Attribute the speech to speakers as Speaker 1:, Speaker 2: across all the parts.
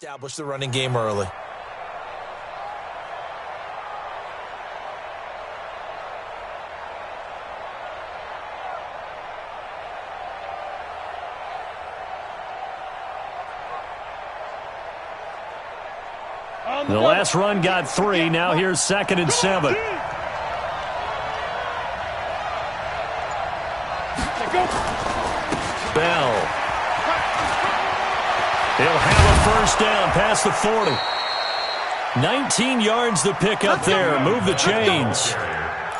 Speaker 1: Establish the running game early.
Speaker 2: The last run got 3. Now here's 2nd and 7. Bell. He'll have a first down past the 40. 19 yards to pick up there. Move the chains.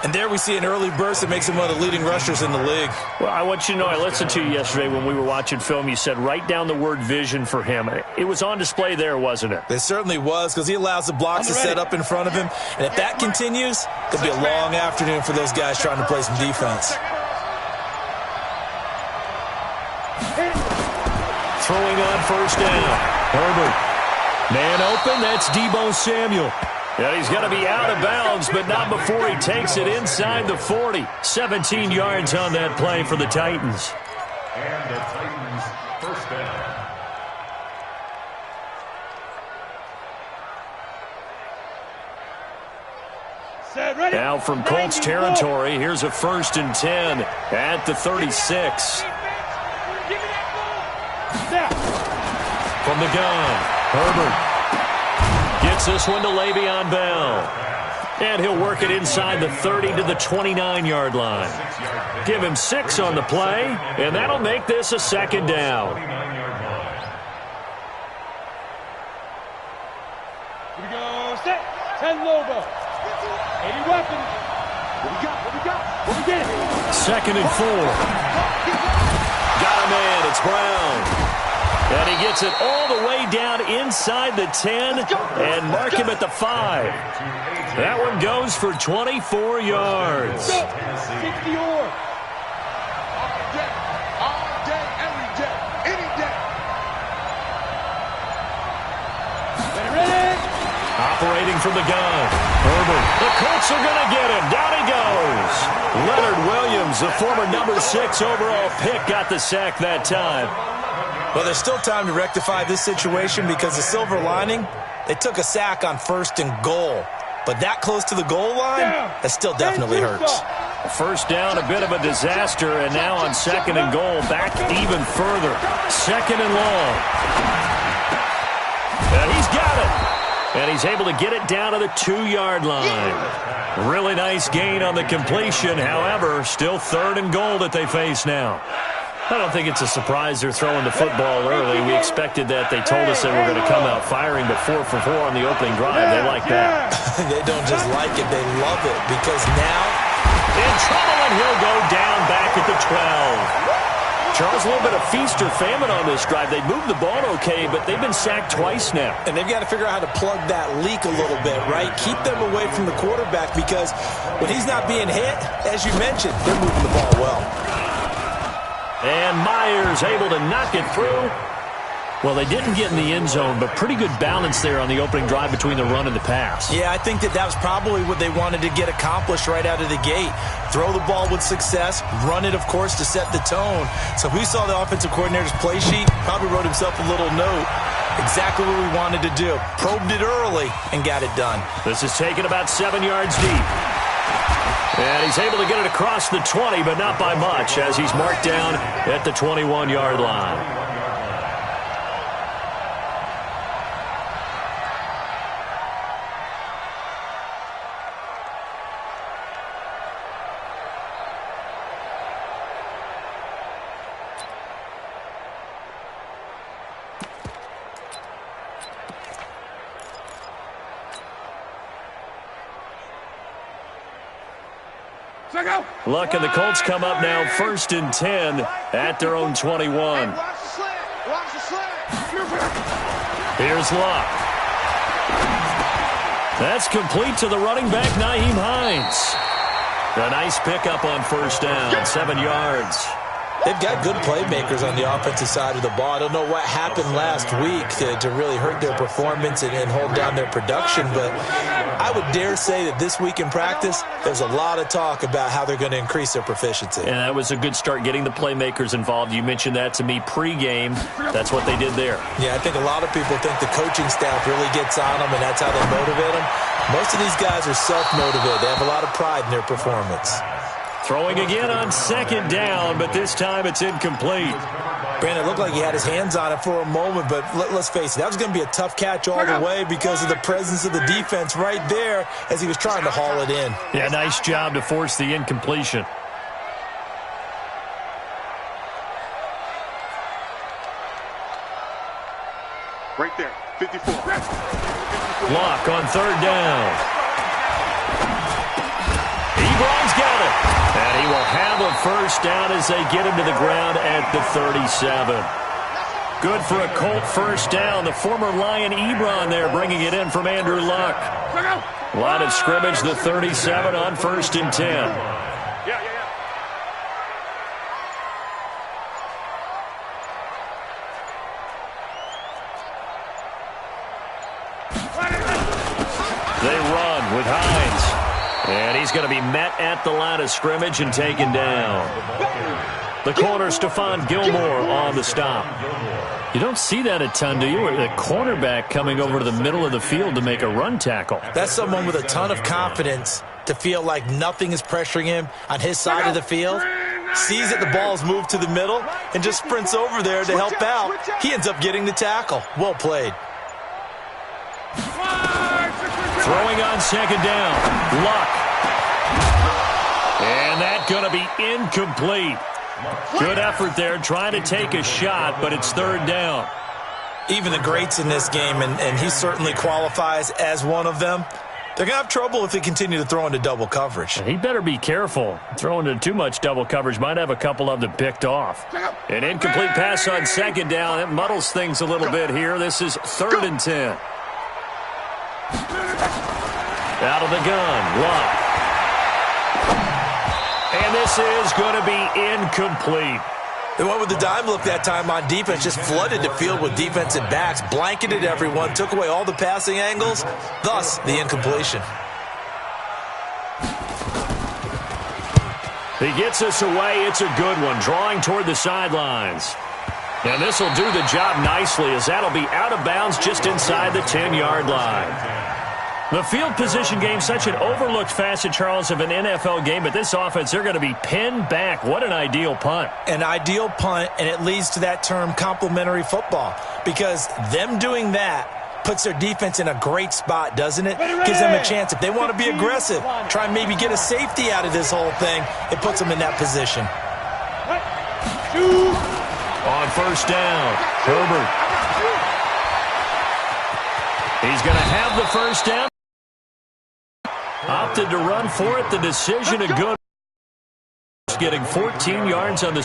Speaker 1: And there we see an early burst that makes him one of the leading rushers in the league.
Speaker 3: Well, I want you to know, I listened to you yesterday when we were watching film. You said write down the word vision for him. It was on display there, wasn't it?
Speaker 1: It certainly was, because he allows the blocks to set up in front of him. And if that continues, it'll be a long afternoon for those guys trying to play some defense.
Speaker 2: Throwing on first down. Herbert. Man open, that's Deebo Samuel. And he's going to be out of bounds, but not before he takes it inside the 40. 17 yards on that play for the Titans.
Speaker 4: And the Titans first down.
Speaker 2: Now from Colts territory, here's a 1st and 10 at the 36. From the gun, Herbert gets this one to Le'Veon Bell. And he'll work it inside the 30 to the 29-yard line. Give him 6 on the play, and that'll make this a 2nd down.
Speaker 5: Here we go, set, 10 Lobo. 80 weapons. What we got? What we get?
Speaker 2: 2nd and 4. Got a man, it's Brown. And he gets it all the way down inside the 10 and mark him at the 5. That one goes for 24 yards.
Speaker 5: 60 or. All day, every day, any day. Ready?
Speaker 2: Operating from the gun. Herbert. The Colts are going to get him. Down he goes. Leonard Williams, the former number 6 overall pick, got the sack that time.
Speaker 1: Well, there's still time to rectify this situation because the silver lining, they took a sack on 1st and goal. But that close to the goal line, that still definitely hurts.
Speaker 2: First down, a bit of a disaster, and now on 2nd and goal, back even further. 2nd and long. And he's got it. And he's able to get it down to the 2-yard line. Really nice gain on the completion. However, still 3rd and goal that they face now. I don't think it's a surprise they're throwing the football early. We expected that. They told us they were going to come out firing, but 4 for 4 on the opening drive. They like that.
Speaker 1: They don't just like it, they love it, because now
Speaker 2: in trouble, and he'll go down back at the 12. Charles, a little bit of feast or famine on this drive. They moved the ball okay, but they've been sacked twice now.
Speaker 1: And they've got to figure out how to plug that leak a little bit, right? Keep them away from the quarterback, because when he's not being hit, as you mentioned, they're moving the ball well.
Speaker 2: And Myers able to knock it through. Well, they didn't get in the end zone, but pretty good balance there on the opening drive between the run and the pass.
Speaker 1: Yeah, I think that was probably what they wanted to get accomplished right out of the gate. Throw the ball with success, run it, of course, to set the tone. So if we saw the offensive coordinator's play sheet, probably wrote himself a little note. Exactly what we wanted to do. Probed it early and got it done.
Speaker 2: This is taken about 7 yards deep. And he's able to get it across the 20, but not by much, as he's marked down at the 21-yard line. Luck and the Colts come up now 1st and 10 at their own 21. Here's Luck. That's complete to the running back, Nyheim Hines. A nice pickup on 1st down, 7 yards.
Speaker 1: They've got good playmakers on the offensive side of the ball. I don't know what happened last week to really hurt their performance and hold down their production, but I would dare say that this week in practice, there's a lot of talk about how they're going to increase their proficiency.
Speaker 3: And that was a good start, getting the playmakers involved. You mentioned that to me pregame. That's what they did there.
Speaker 1: Yeah, I think a lot of people think the coaching staff really gets on them, and that's how they motivate them. Most of these guys are self-motivated. They have a lot of pride in their performance.
Speaker 3: Throwing again on second down, but this time it's incomplete.
Speaker 1: Brandon, it looked like he had his hands on it for a moment, but let's face it, that was going to be a tough catch all the way because of the presence of the defense right there as he was trying to haul it in.
Speaker 3: Yeah, nice job to force the incompletion.
Speaker 6: Right there, 54.
Speaker 3: Lock on third down. Ebron's got it. And he will have a first down as they get him to the ground at the 37. Good for a Colt first down. The former Lion Ebron there bringing it in from Andrew Luck. Line of scrimmage, the 37 on 1st and 10. They run with Hines. And he's going to be met at the line of scrimmage and taken down. The corner, Stephon Gilmore, on the stop. You don't see that a ton, do you? The cornerback coming over to the middle of the field to make a run tackle.
Speaker 1: That's someone with a ton of confidence to feel like nothing is pressuring him on his side of the field. Sees that the ball's moved to the middle and just sprints over there to help out. He ends up getting the tackle. Well played.
Speaker 3: Throwing on second down. Luck. And that's going to be incomplete. Good effort there, trying to take a shot, but it's third down.
Speaker 1: Even the greats in this game, and he certainly qualifies as one of them, they're going to have trouble if they continue to throw into double coverage.
Speaker 3: He better be careful. Throwing into too much double coverage might have a couple of them picked off. An incomplete pass on second down. That muddles things a little bit here. This is 3rd and 10. Out of the gun, Luck. And this is going to be incomplete.
Speaker 1: They went with the dime look that time on defense, just flooded the field with defensive backs, blanketed everyone, took away all the passing angles, thus the incompletion.
Speaker 3: He gets us away. It's a good one, drawing toward the sidelines. And this will do the job nicely, as that'll be out of bounds just inside the 10-yard line. The field position game, such an overlooked facet, Charles, of an NFL game, but this offense, they're going to be pinned back. What an ideal punt.
Speaker 1: An ideal punt, and it leads to that term complementary football, because them doing that puts their defense in a great spot, doesn't it? Gives them a chance. If they want to be aggressive, try and maybe get a safety out of this whole thing, it puts them in that position.
Speaker 3: On first down, Herbert. He's going to have the first down. Opted to run for it. The decision a good. Getting 14 yards on the